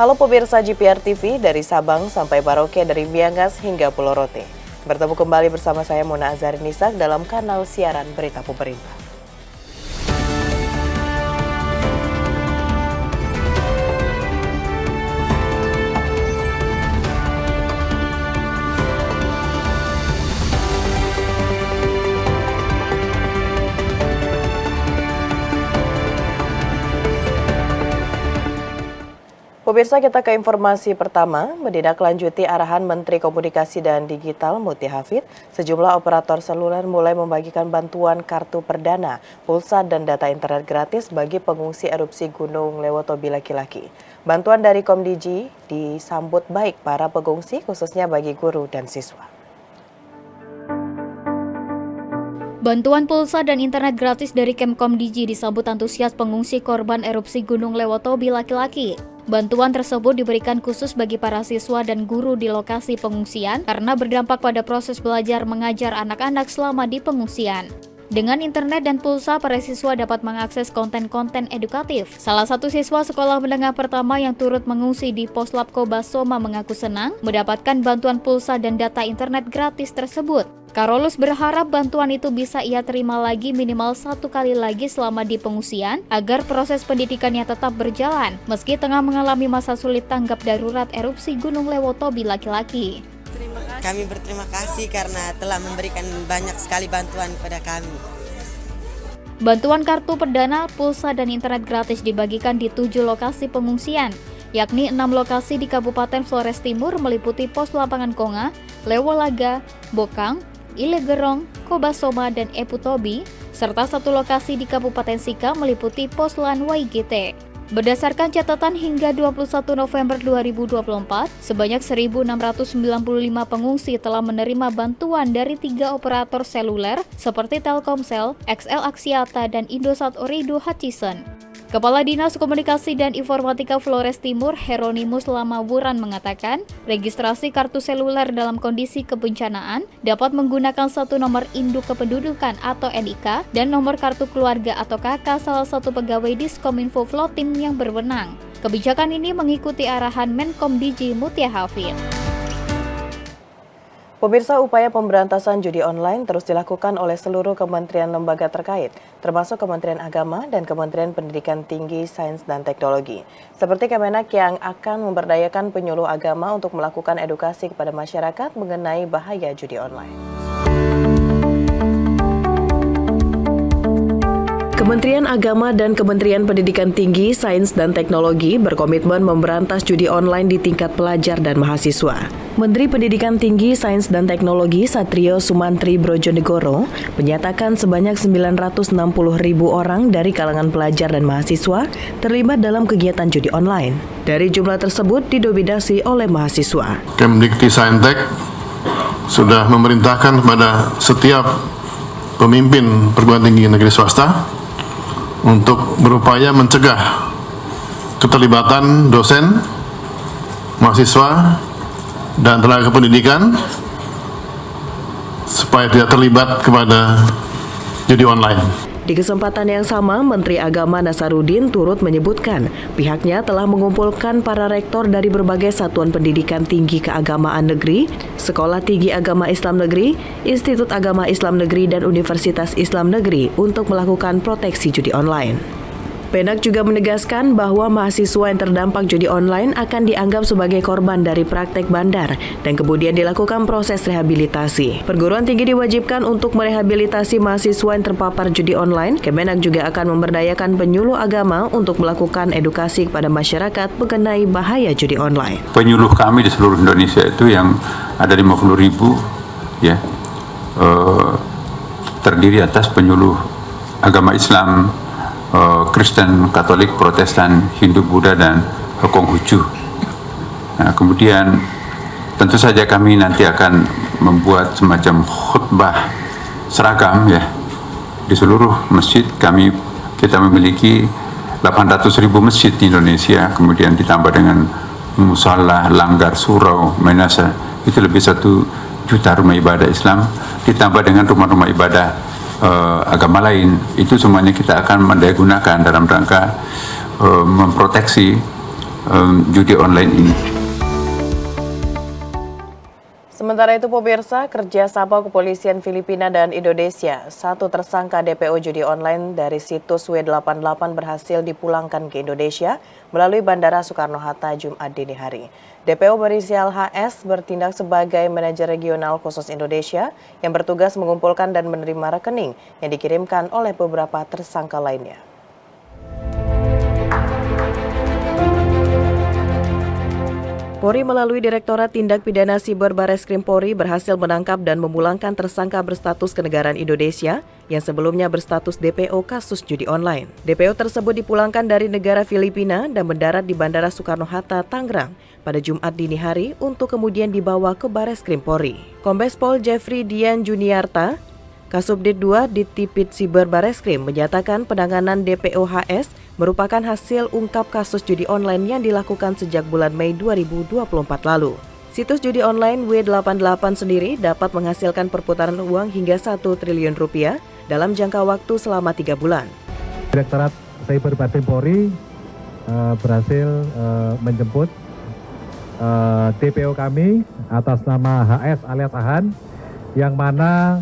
Halo pemirsa GPR TV dari Sabang sampai Merauke, dari Miangas hingga Pulau Rote. Bertemu kembali bersama saya Mona Azharinisak dalam kanal siaran Berita Pemerintah. Pemirsa, kita ke informasi pertama. Menindaklanjuti arahan Menteri Komunikasi dan Digital Mutia Hafid, sejumlah operator seluler mulai membagikan bantuan kartu perdana, pulsa dan data internet gratis bagi pengungsi erupsi Gunung Lewotobi laki-laki. Bantuan dari Komdiji disambut baik para pengungsi, khususnya bagi guru dan siswa. Bantuan pulsa dan internet gratis dari Kemkomdiji disambut antusias pengungsi korban erupsi Gunung Lewotobi laki-laki. Bantuan tersebut diberikan khusus bagi para siswa dan guru di lokasi pengungsian karena berdampak pada proses belajar mengajar anak-anak selama di pengungsian. Dengan internet dan pulsa, para siswa dapat mengakses konten-konten edukatif. Salah satu siswa sekolah menengah pertama yang turut mengungsi di Poslab Kobasoma mengaku senang mendapatkan bantuan pulsa dan data internet gratis tersebut. Karolus berharap bantuan itu bisa ia terima lagi minimal 1 kali lagi selama di pengungsian agar proses pendidikannya tetap berjalan meski tengah mengalami masa sulit tanggap darurat erupsi Gunung Lewotobi laki-laki. Kami berterima kasih karena telah memberikan banyak sekali bantuan kepada kami. Bantuan kartu perdana, pulsa dan internet gratis dibagikan di 7 lokasi pengungsian, yakni 6 lokasi di Kabupaten Flores Timur meliputi Pos Lapangan Konga, Lewolaga, Bokang, Ilegerong, Kobasoma, dan Eputobi, serta 1 lokasi di Kabupaten Sika meliputi Pos Lan Waigete. Berdasarkan catatan hingga 21 November 2024, sebanyak 1.695 pengungsi telah menerima bantuan dari 3 operator seluler seperti Telkomsel, XL Axiata, dan Indosat Ooredoo Hutchison. Kepala Dinas Komunikasi dan Informatika Flores Timur, Heronimus Lamawuran mengatakan, registrasi kartu seluler dalam kondisi kebencanaan dapat menggunakan 1 nomor induk kependudukan atau NIK dan nomor kartu keluarga atau KK salah satu pegawai Diskominfo Flotim yang berwenang. Kebijakan ini mengikuti arahan Menkomdiji Mutia Hafid. Pemirsa, upaya pemberantasan judi online terus dilakukan oleh seluruh kementerian lembaga terkait, termasuk Kementerian Agama dan Kementerian Pendidikan Tinggi, Sains dan Teknologi. Seperti Kemenak yang akan memberdayakan penyuluh agama untuk melakukan edukasi kepada masyarakat mengenai bahaya judi online. Kementerian Agama dan Kementerian Pendidikan Tinggi, Sains dan Teknologi berkomitmen memberantas judi online di tingkat pelajar dan mahasiswa. Menteri Pendidikan Tinggi, Sains dan Teknologi Satrio Sumantri Brojonegoro menyatakan sebanyak 960.000 orang dari kalangan pelajar dan mahasiswa terlibat dalam kegiatan judi online. Dari jumlah tersebut didominasi oleh mahasiswa. Kemdikti-Saintek sudah memerintahkan kepada setiap pemimpin perguruan tinggi negeri swasta untuk berupaya mencegah keterlibatan dosen, mahasiswa, dan tenaga pendidikan supaya tidak terlibat kepada judi online. Di kesempatan yang sama, Menteri Agama Nasaruddin turut menyebutkan pihaknya telah mengumpulkan para rektor dari berbagai satuan pendidikan tinggi keagamaan negeri, Sekolah Tinggi Agama Islam Negeri, Institut Agama Islam Negeri, dan Universitas Islam Negeri untuk melakukan proteksi judi online. Menak juga menegaskan bahwa mahasiswa yang terdampak judi online akan dianggap sebagai korban dari praktek bandar dan kemudian dilakukan proses rehabilitasi. Perguruan tinggi diwajibkan untuk merehabilitasi mahasiswa yang terpapar judi online. Kemenak juga akan memberdayakan penyuluh agama untuk melakukan edukasi kepada masyarakat mengenai bahaya judi online. Penyuluh kami di seluruh Indonesia itu yang ada 50.000 ya, terdiri atas penyuluh agama Islam, Kristen, Katolik, Protestan, Hindu, Buddha, dan Konghucu. Nah, kemudian tentu saja kami nanti akan membuat semacam khutbah seragam ya di seluruh masjid. Kita memiliki 800.000 masjid di Indonesia, kemudian ditambah dengan musalla, langgar, surau, menasa, itu lebih 1 juta rumah ibadah Islam, ditambah dengan rumah-rumah ibadah agama lain. Itu semuanya kita akan mendayagunakan dalam rangka memproteksi judi online ini. Sementara itu pemirsa, kerjasama kepolisian Filipina dan Indonesia, satu tersangka DPO judi online dari situs W88 berhasil dipulangkan ke Indonesia melalui Bandara Soekarno-Hatta Jumat dini hari. DPO berinisial HS bertindak sebagai manajer regional khusus Indonesia yang bertugas mengumpulkan dan menerima rekening yang dikirimkan oleh beberapa tersangka lainnya. Polri melalui Direktorat Tindak Pidana Siber Bareskrim Polri berhasil menangkap dan memulangkan tersangka berstatus kenegaraan Indonesia yang sebelumnya berstatus DPO kasus judi online. DPO tersebut dipulangkan dari negara Filipina dan mendarat di Bandara Soekarno-Hatta, Tangerang pada Jumat dini hari untuk kemudian dibawa ke Bareskrim Polri. Kombes Pol Jeffrey Dian Juniarta, Kasubdit 2 Ditipid Siber Bareskrim menyatakan penanganan DPO HS merupakan hasil ungkap kasus judi online yang dilakukan sejak bulan Mei 2024 lalu. Situs judi online W88 sendiri dapat menghasilkan perputaran uang hingga 1 triliun rupiah dalam jangka waktu selama 3 bulan. Direktorat Cyber Bareskrim Polri berhasil menjemput DPO kami atas nama HS alias Ahan, yang mana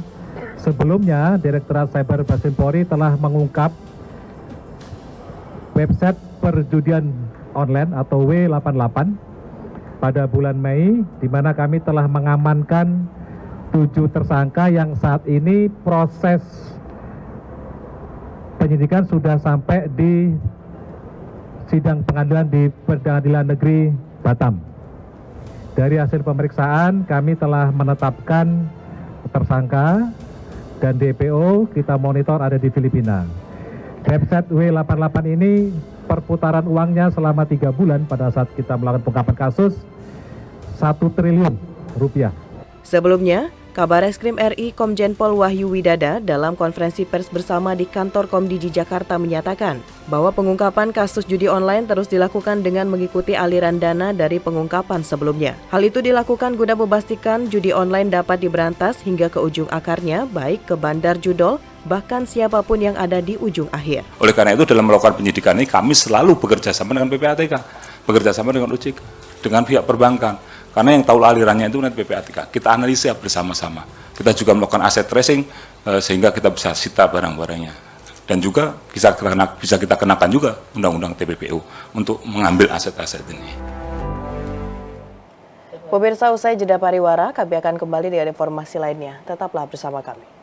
sebelumnya Direktorat Cyber Bareskrim Polri telah mengungkap website perjudian online atau W88 pada bulan Mei, di mana kami telah mengamankan 7 tersangka yang saat ini proses penyidikan sudah sampai di sidang pengadilan di Pengadilan Negeri Batam. Dari hasil pemeriksaan kami telah menetapkan tersangka dan DPO kita monitor ada di Filipina. Website W88 ini perputaran uangnya selama 3 bulan pada saat kita melakukan pengungkapan kasus 1 triliun rupiah. Sebelumnya, Kabareskrim RI Komjen Pol Wahyu Widada dalam konferensi pers bersama di kantor Komdiji Jakarta menyatakan bahwa pengungkapan kasus judi online terus dilakukan dengan mengikuti aliran dana dari pengungkapan sebelumnya. Hal itu dilakukan guna memastikan judi online dapat diberantas hingga ke ujung akarnya, baik ke bandar judol, bahkan siapapun yang ada di ujung akhir. Oleh karena itu dalam melakukan penyidikan ini kami selalu bekerja sama dengan PPATK, bekerja sama dengan OJK, dengan pihak perbankan. Karena yang tahu alirannya itu nanti PPATK. Kita analisa bersama-sama. Kita juga melakukan aset tracing sehingga kita bisa sita barang-barangnya. Dan juga bisa kita kenakan juga Undang-Undang TPPU untuk mengambil aset-aset ini. Pemirsa, usai jeda pariwara, kami akan kembali dengan informasi lainnya. Tetaplah bersama kami.